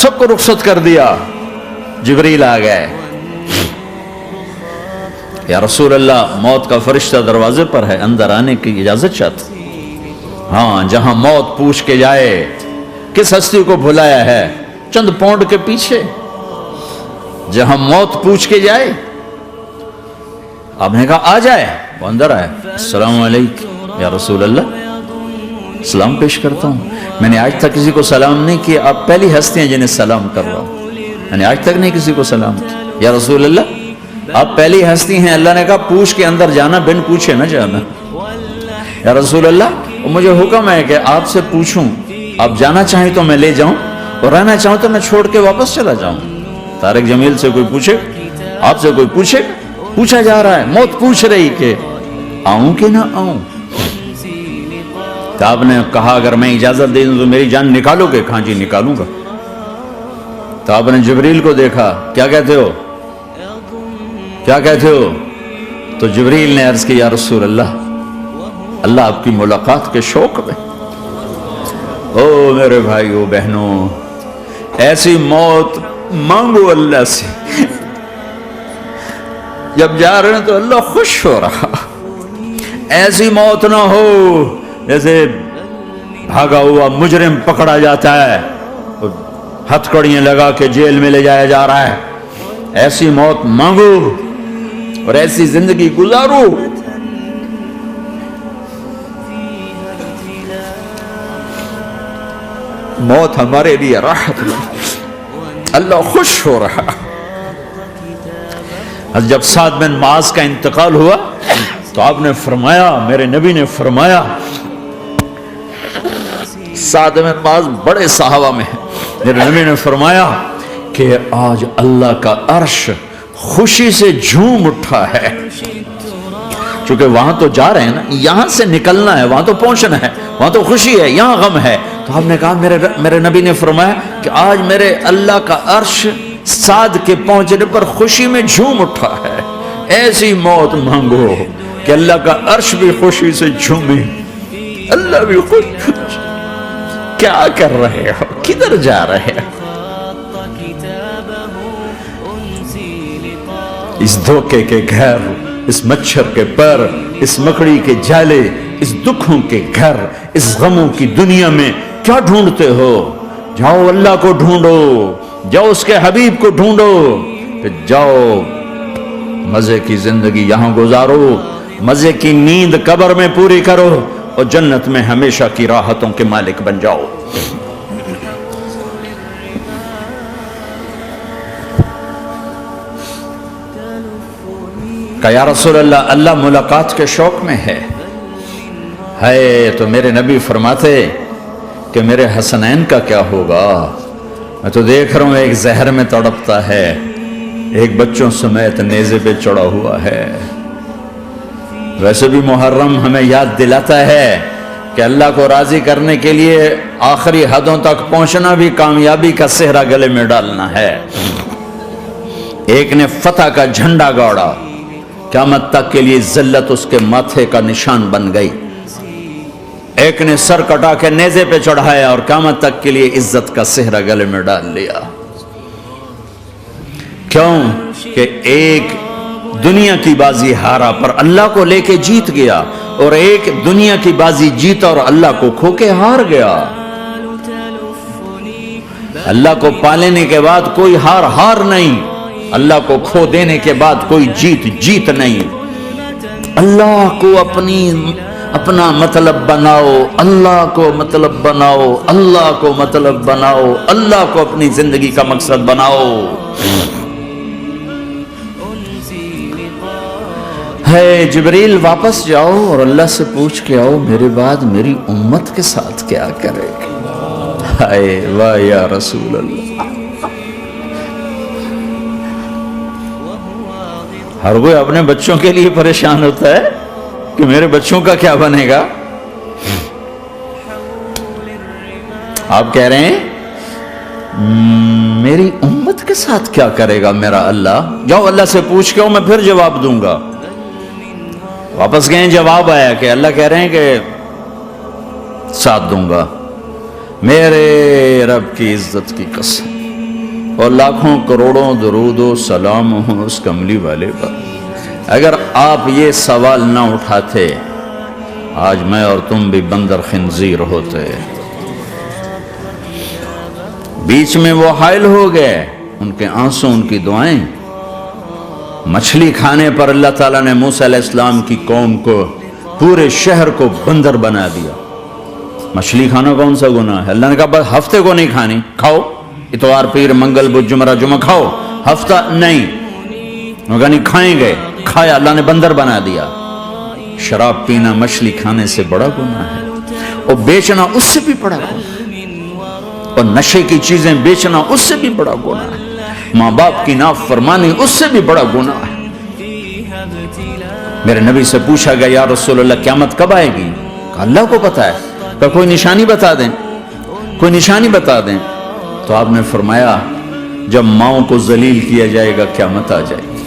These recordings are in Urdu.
سب کو رخصت کر دیا. جبریل آ گئے. یا رسول اللہ موت کا فرشتہ دروازے پر ہے, اندر آنے کی اجازت چاہتا. ہاں, جہاں موت پوچھ کے جائے کس ہستی کو بھلایا ہے, چند پونڈ کے پیچھے جہاں موت پوچھ کے جائے. آپ نے کہا آ جائے, وہ اندر آئے. السلام علیکم یا رسول اللہ, سلام پیش کرتا ہوں. میں نے آج تک کسی کو سلام نہیں کیا, آپ پہلی ہستی ہیں جنہیں سلام کر رہا ہوں. میں نے آج تک نہیں کسی کو سلام کیا. یا رسول اللہ آپ پہلی ہستی ہیں. اللہ نے کہا پوچھ کے اندر جانا, بن پوچھے نہ جانا. یا رسول اللہ مجھے حکم ہے کہ آپ سے پوچھوں, آپ جانا چاہیں تو میں لے جاؤں, اور رہنا چاہوں تو میں چھوڑ کے واپس چلا جاؤں. طارق جمیل سے کوئی پوچھے, آپ سے کوئی پوچھے, پوچھا جا رہا ہے, موت پوچھ رہی کہ آؤں کہ نہ آؤں. تو آپ نے کہا اگر میں اجازت دے دوں تو میری جان نکالو گے؟ کہاں جی نکالوں گا. تو آپ نے جبریل کو دیکھا, کیا کہتے ہو, کیا کہتے ہو؟ تو جبریل نے عرض کی یا رسول اللہ, اللہ آپ کی ملاقات کے شوق میں. او میرے بھائیو بہنوں, ایسی موت مانگو اللہ سے. جب جا رہے ہیں تو اللہ خوش ہو رہا. ایسی موت نہ ہو جیسے بھاگا ہوا مجرم پکڑا جاتا ہے, ہتھکڑیاں لگا کے جیل میں لے جایا جا رہا ہے. ایسی موت مانگو اور ایسی زندگی گزارو. موت ہمارے لیے راحت, اللہ خوش ہو رہا. جب سعد بن معاذ کا انتقال ہوا تو آپ نے فرمایا, میرے نبی نے فرمایا, سعد بن معاذ بڑے صحابہ میں, میرے نبی نے فرمایا کہ آج اللہ کا عرش خوشی سے جھوم اٹھا ہے. چونکہ وہاں تو جا رہے ہیں نا, یہاں سے نکلنا ہے, وہاں تو پہنچنا ہے, وہاں تو خوشی ہے, یہاں غم ہے. تو آپ نے کہا, میرے نبی نے فرمایا کہ آج میرے اللہ کا عرش سعد کے پہنچنے پر خوشی میں جھوم اٹھا ہے. ایسی موت مانگو کہ اللہ کا عرش بھی خوشی سے جھومے, اللہ بھی خوش. کیا کر رہے ہو, کدھر جا رہے ہو؟ اس دھوکے کے گھر, اس مچھر کے پر, اس مکڑی کے جالے, اس دکھوں کے گھر, اس غموں کی دنیا میں کیا ڈھونڈتے ہو؟ جاؤ اللہ کو ڈھونڈو, جاؤ اس کے حبیب کو ڈھونڈو, پھر جاؤ مزے کی زندگی یہاں گزارو, مزے کی نیند قبر میں پوری کرو, اور جنت میں ہمیشہ کی راحتوں کے مالک بن جاؤ. کہ یا رسول اللہ, اللہ ملاقات کے شوق میں ہے. تو میرے نبی فرماتے کہ میرے حسنین کا کیا ہوگا؟ میں تو دیکھ رہا ہوں ایک زہر میں تڑپتا ہے, ایک بچوں سمیت نیزے پہ چڑھا ہوا ہے. ویسے بھی محرم ہمیں یاد دلاتا ہے کہ اللہ کو راضی کرنے کے لیے آخری حدوں تک پہنچنا بھی کامیابی کا صحرا گلے میں ڈالنا ہے. ایک نے فتح کا جھنڈا گاڑا, قیامت تک کے لیے ذلت اس کے ماتھے کا نشان بن گئی. ایک نے سر کٹا کے نیزے پہ چڑھایا اور قیامت تک کے لیے عزت کا صحرا گلے میں ڈال لیا. کیوں کہ ایک دنیا کی بازی ہارا پر اللہ کو لے کے جیت گیا, اور ایک دنیا کی بازی جیتا اور اللہ کو کھو کے ہار گیا. اللہ کو پالینے کے بعد کوئی ہار نہیں, اللہ کو کھو دینے کے بعد کوئی جیت نہیں. اللہ کو اپنا مطلب بناؤ, اللہ کو مطلب بناؤ, اللہ کو مطلب بناؤ, اللہ کو اپنی زندگی کا مقصد بناؤ. جبریل واپس جاؤ اور اللہ سے پوچھ کے آؤ میرے بعد میری امت کے ساتھ کیا کرے گا. واہ یا رسول اللہ. ہر کوئی اپنے بچوں کے لیے پریشان ہوتا ہے کہ میرے بچوں کا کیا بنے گا. آپ کہہ رہے ہیں میری امت کے ساتھ کیا کرے گا میرا اللہ. جاؤ اللہ سے پوچھ کے آؤ, میں پھر جواب دوں گا. واپس گئے, جواب آیا کہ اللہ کہہ رہے ہیں کہ ساتھ دوں گا. میرے رب کی عزت کی قسم, اور لاکھوں کروڑوں درود و سلام ہوں اس کملی والے پر۔ اگر آپ یہ سوال نہ اٹھاتے آج میں اور تم بھی بندر خنزیر ہوتے۔ بیچ میں وہ حائل ہو گئے، ان کے آنسو، ان کی دعائیں۔ مچھلی کھانے پر اللہ تعالیٰ نے موسیٰ علیہ السلام کی قوم کو، پورے شہر کو بندر بنا دیا۔ مچھلی کھانا کون سا گناہ ہے؟ اللہ نے کہا بس ہفتے کو نہیں کھانی، کھاؤ اتوار پیر منگل بدھ جمعہ جمعہ کھاؤ، ہفتہ نہیں۔ مگر نہیں کھائیں گے، کھایا، اللہ نے بندر بنا دیا۔ شراب پینا مچھلی کھانے سے بڑا گناہ ہے، اور بیچنا اس سے بھی بڑا گناہ ہے، اور نشے کی چیزیں بیچنا اس سے بھی بڑا گناہ ہے، ماں باپ کی نافرمانی اس سے بھی بڑا گناہ ہے۔ میرے نبی سے پوچھا گیا یا رسول اللہ قیامت کب آئے گی؟ کہا اللہ کو پتا ہے۔ کہا کوئی نشانی بتا دیں، کوئی نشانی بتا دیں۔ تو آپ نے فرمایا جب ماؤں کو ذلیل کیا جائے گا قیامت آ جائے گی۔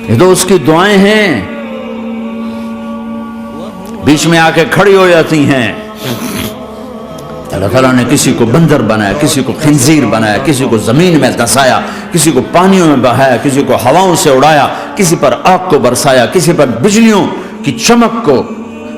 یہ تو اس کی دعائیں ہیں، بیچ میں آ کے کھڑی ہو جاتی ہیں۔ اللہ تعالیٰ نے کسی کو بندر بنایا، کسی کو خنزیر بنایا، کسی کو زمین میں دھسایا، کسی کو پانیوں میں بہایا، کسی کو ہواؤں سے اڑایا، کسی پر آگ کو برسایا، کسی پر بجلیوں کی چمک کو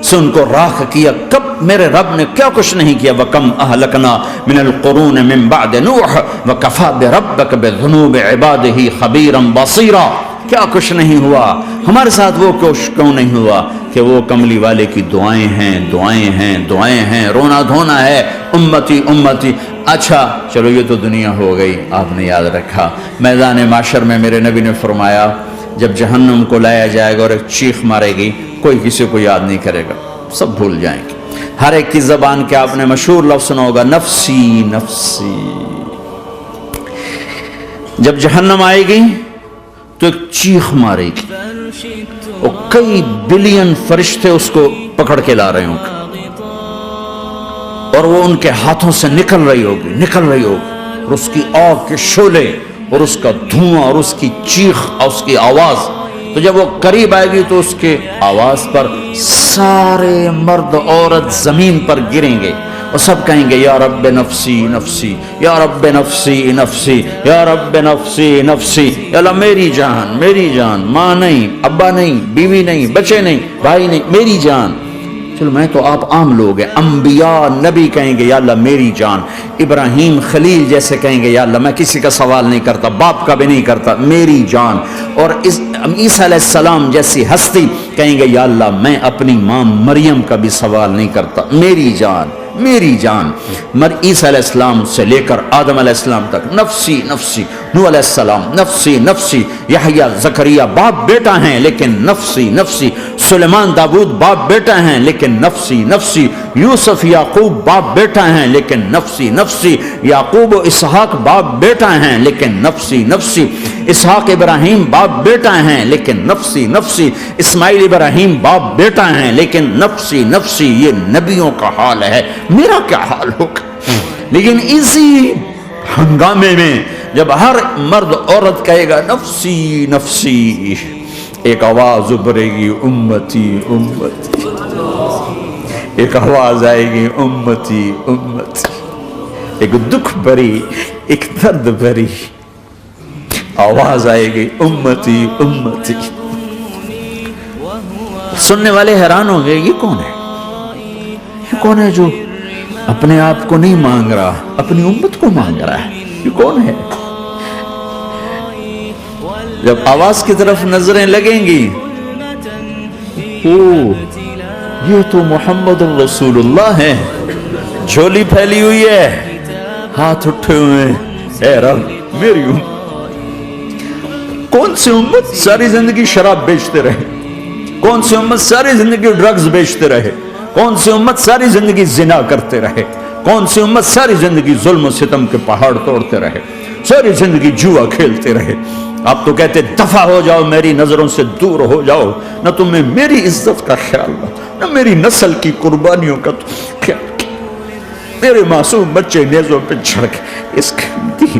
سے ان کو راکھ کیا۔ کب میرے رب نے کیا کچھ نہیں کیا۔ وَكَمْ أَهْلَكْنَا مِنَ الْقُرُونِ مِنْ بَعْدِ نُوحٍ وَكَفَى بِرَبِّكَ بِذُنُوبِ عِبَادِهِ خَبِيرًا بَصِيرًا۔ کیا کچھ نہیں ہوا ہمارے ساتھ، وہ کیوں نہیں ہوا کہ وہ کملی والے کی دعائیں ہیں، دعائیں ہیں، دعائیں ہیں، رونا دھونا ہے، امتی امتی۔ اچھا چلو یہ تو دنیا ہو گئی، آپ نے یاد رکھا۔ میدان معاشر میں میرے نبی نے فرمایا جب جہنم کو لایا جائے گا اور ایک چیخ مارے گی، کوئی کسی کو یاد نہیں کرے گا، سب بھول جائیں گے۔ ہر ایک کی زبان کے آپ نے مشہور لفظ سنا ہوگا نفسی نفسی۔ جب جہنم آئے گی تو ایک چیخ مارے گی، اور کئی بلین فرشتے اس کو پکڑ کے لا رہے ہوں گے، اور وہ ان کے ہاتھوں سے نکل رہی ہوگی، اور اس کی آگ کے شعلے اور اس کا دھواں اور اس کی چیخ اور اس کی آواز۔ تو جب وہ قریب آئے گی تو اس کے آواز پر سارے مرد عورت زمین پر گریں گے، اور سب کہیں گے یا رب نفسی نفسی، یا رب نفسی نفسی، یا رب نفسی نفسی۔ یا اللہ میری جان، میری جان، ماں نہیں، ابا نہیں، بیوی نہیں، بچے نہیں، بھائی نہیں، میری جان۔ چلو میں تو آپ عام لوگ ہیں، انبیاء نبی کہیں گے یا اللہ میری جان، ابراہیم خلیل جیسے کہیں گے یا اللہ میں کسی کا سوال نہیں کرتا، باپ کا بھی نہیں کرتا، میری جان۔ اور عیسیٰ علیہ السلام جیسی ہستی کہیں گے یا اللہ میں اپنی ماں مریم کا بھی سوال نہیں کرتا، میری جان، میری جان۔ عیسیٰ علیہ السلام سے لے کر آدم علیہ السلام تک نفسی نفسی، نوح علیہ السلام نفسی نفسی، یحییٰ زکریا باپ بیٹا ہیں لیکن نفسی نفسی، سلیمان داؤد باپ بیٹا ہیں لیکن نفسی نفسی، یوسف یعقوب باپ بیٹا ہیں لیکن نفسی نفسی، یعقوب و اسحاق باپ بیٹا ہیں لیکن نفسی نفسی، اسحاق ابراہیم باپ بیٹا ہیں لیکن نفسی نفسی، اسماعیل ابراہیم باپ بیٹا ہیں لیکن نفسی نفسی۔ یہ نبیوں کا حال ہے، میرا کیا حال ہوگا؟ لیکن اسی ہنگامے میں جب ہر مرد عورت کہے گا نفسی نفسی، ایک آواز ابھرے گی امتی امتی، ایک آواز آئے گی امتی امتی، ایک دکھ بھری، ایک درد بھری آواز آئے گی امتی امتی۔ سننے والے حیران ہوں گے یہ کون ہے، یہ کون ہے جو اپنے آپ کو نہیں مانگ رہا، اپنی امت کو مانگ رہا ہے، یہ کون ہے؟ جب آواز کی طرف نظریں لگیں گی، یہ تو محمد رسول اللہ ہے، جھولی پھیلی ہوئی ہے، ہاتھ اٹھے ہوئے ہیں، اے رب میری امت۔ کون سی امت ساری زندگی شراب بیچتے رہے، کون سی امت ساری زندگی ڈرگز بیچتے رہے، کون سی امت ساری زندگی زنا کرتے رہے، کون سی امت ساری زندگی ظلم و ستم کے پہاڑ توڑتے رہے، ساری زندگی جوا کھیلتے رہے۔ آپ تو کہتے دفع ہو جاؤ، میری نظروں سے دور ہو جاؤ، نہ تمہیں میری عزت کا خیال نہ میری نسل کی قربانیوں کا خیال، میرے معصوم بچے نیزوں پہ چڑھ کے اس دین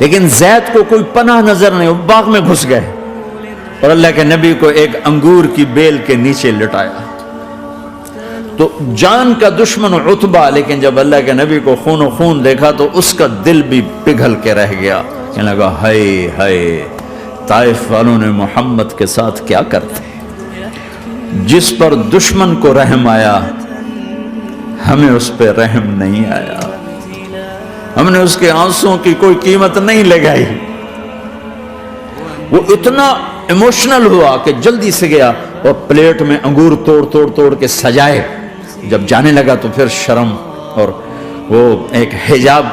لیکن زید کو کوئی پناہ نظر نہیں، وہ باغ میں گھس گئے اور اللہ کے نبی کو ایک انگور کی بیل کے نیچے لٹایا. تو جان کا دشمن عتبہ، لیکن جب اللہ کے نبی کو خون و خون دیکھا تو اس کا دل بھی پگھل کے رہ گیا. کہنے لگا ہائے ہائے، طائف والوں نے محمد کے ساتھ کیا کرتے. جس پر دشمن کو رحم آیا ہمیں اس پہ رحم نہیں آیا، ہم نے اس کے آنسوں کی کوئی قیمت نہیں لگائی. وہ اتنا ایموشنل ہوا کہ جلدی سے گیا اور پلیٹ میں انگور توڑ کے سجائے. جب جانے لگا تو پھر شرم اور وہ ایک حجاب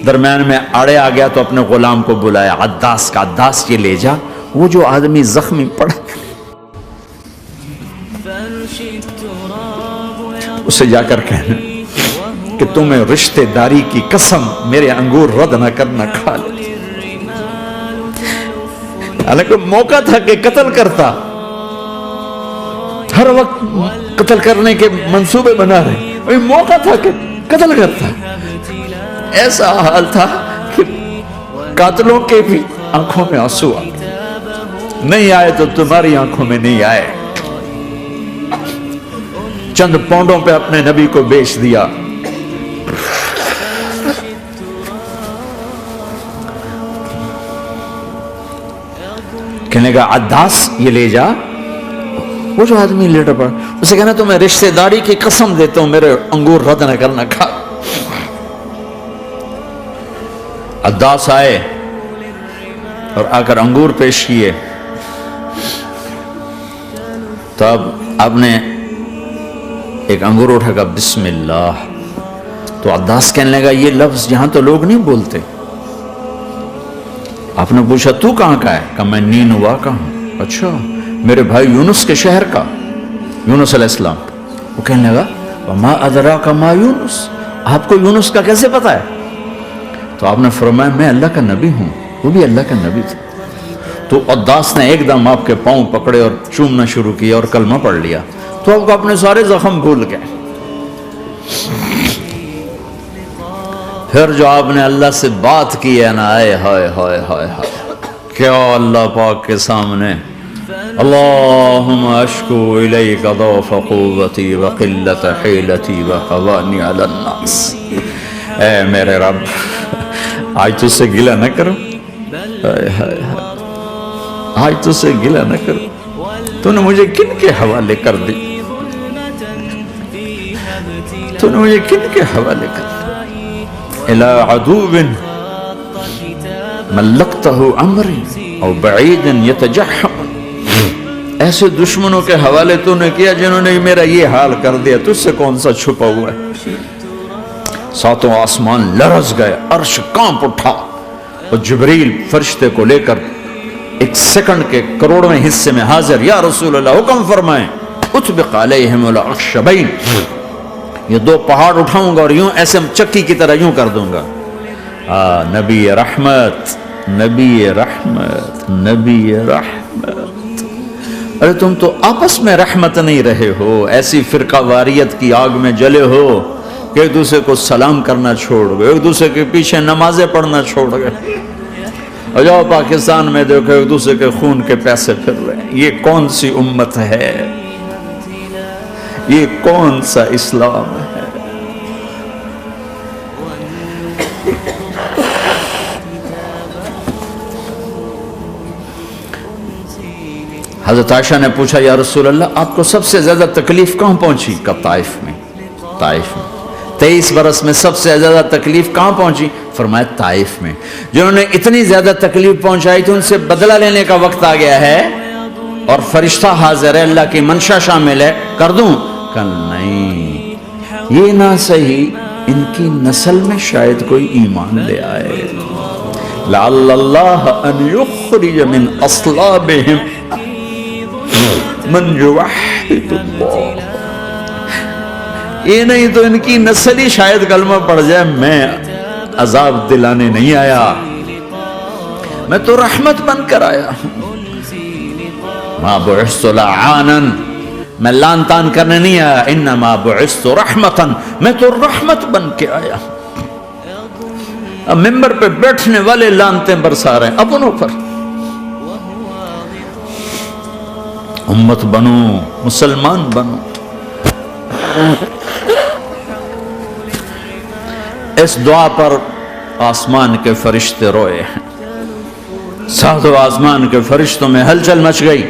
درمیان میں آڑے آ گیا تو اپنے غلام کو بلایا، عداس کا، عداس یہ لے جا وہ جو آدمی زخمی پڑا اسے جا کر کہنا کہ تمہیں رشتے داری کی قسم میرے انگور رد نہ کرنا، کھا لے. حالانکہ موقع تھا کہ قتل کرتا، ہر وقت قتل کرنے کے منصوبے بنا رہے، موقع تھا کہ قتل کرتا. ایسا حال تھا کہ قاتلوں کے بھی آنکھوں میں آنسو آ نہیں آئے تو تمہاری آنکھوں میں نہیں آئے. چند پونڈوں پہ اپنے نبی کو بیچ دیا. کہنے کا عداس یہ لے جا. وہ جو آدمی لیٹر پڑا اسے کہنا تو میں رشتہ داری کی قسم دیتا ہوں میرے انگور رد نہ کرنا، کھا. عداس آئے اور آ کر انگور پیش کیے. تو اب آپ نے ایک انگور اٹھا کر بسم اللہ. تو عداس کہنے لگا یہ لفظ یہاں تو لوگ نہیں بولتے. آپ نے پوچھا تو کہاں کا ہے؟ کہا میں نینوا کا ہوں. اچھا، میرے بھائی یونس کے شہر کا، یونس علیہ السلام. وہ کہنے لگا وما ادراک ما یونس، آپ کو یونس کا کیسے پتا ہے؟ تو آپ نے فرمایا میں اللہ کا نبی ہوں. وہ بھی اللہ کا نبی تھا. تو عداس نے ایک دم آپ کے پاؤں پکڑے اور چومنا شروع کیا اور کلمہ پڑھ لیا. تو آپ کو اپنے سارے زخم بھول گئے. پھر جو آپ نے اللہ سے بات کی ہے نا، آئے ہائے ہائے ہائے ہائے، کیا اللہ پاک کے سامنے اللہم اشکو الیک ضعف قوتی وقلت حیلتی وقوانی علی الناس. اے میرے رب آج تجھ سے گلہ نہ کرو، آج تجھ سے گلہ نہ کرو. تو نے مجھے کن کے حوالے کر دی، تو نے مجھے کن کے حوالے کر دی. الى عدو ملکتہ عمری او بعید یتجحم، ایسے دشمنوں کے حوالے تو نے کیا جنہوں نے میرا یہ حال کر دیا. تجھ سے کون سا چھپا ہوا ہے. ساتوں آسمان لرز گئے، عرش کانپ اٹھا اور جبریل فرشتے کو لے کر ایک سیکنڈ کے کروڑویں حصے میں حاضر. یا رسول اللہ حکم فرمائیں اطبق علیہم الاخشبین، یہ دو پہاڑ اٹھاؤں گا اور یوں ایسے چکی کی طرح یوں کر دوں گا. نبی رحمت، نبی رحمت، نبی رحمت. ارے تم تو آپس میں رحمت نہیں رہے ہو، ایسی فرقہ واریت کی آگ میں جلے ہو کہ ایک دوسرے کو سلام کرنا چھوڑ گئے، ایک دوسرے کے پیچھے نمازیں پڑھنا چھوڑ گئے. اور جاؤ پاکستان میں دیکھو ایک دوسرے کے خون کے پیسے پھر رہے ہیں. یہ کون سی امت ہے، یہ کون سا اسلام ہے. حضرت عائشہ نے پوچھا یا رسول اللہ آپ کو سب سے زیادہ تکلیف کہاں پہنچی؟ کہا طائف میں. طائف میں 23 برس میں سب سے زیادہ تکلیف کہاں پہنچی؟ فرمایا طائف میں. جنہوں نے اتنی زیادہ تکلیف پہنچائی تھی ان سے بدلہ لینے کا وقت آ گیا ہے اور فرشتہ حاضر ہے، اللہ کی منشا شامل ہے، کر دوں؟ کہ نہیں، یہ نہ صحیح، ان کی نسل میں شاید کوئی ایمان لے آئے. لعل اللہ ان یخرج من اصلابہم من یوحد اللہ. یہ نہیں تو ان کی نسل ہی شاید کلمہ پڑھ جائے. میں عذاب دلانے نہیں آیا، میں تو رحمت بن کر آیا ہوں. ما بعثت لعانا، میں لان تان کرنے نہیں آیا. انما بعثت رحمتا، میں تو رحمت بن کے آیا ہوں. اب ممبر پہ بیٹھنے والے لانتیں برسا رہے ہیں اپنوں پر. امت بنو، مسلمان بنو. اس دعا پر آسمان کے فرشتے روئے ہیں. ساتوں آسمان کے فرشتوں میں ہلچل مچ گئی.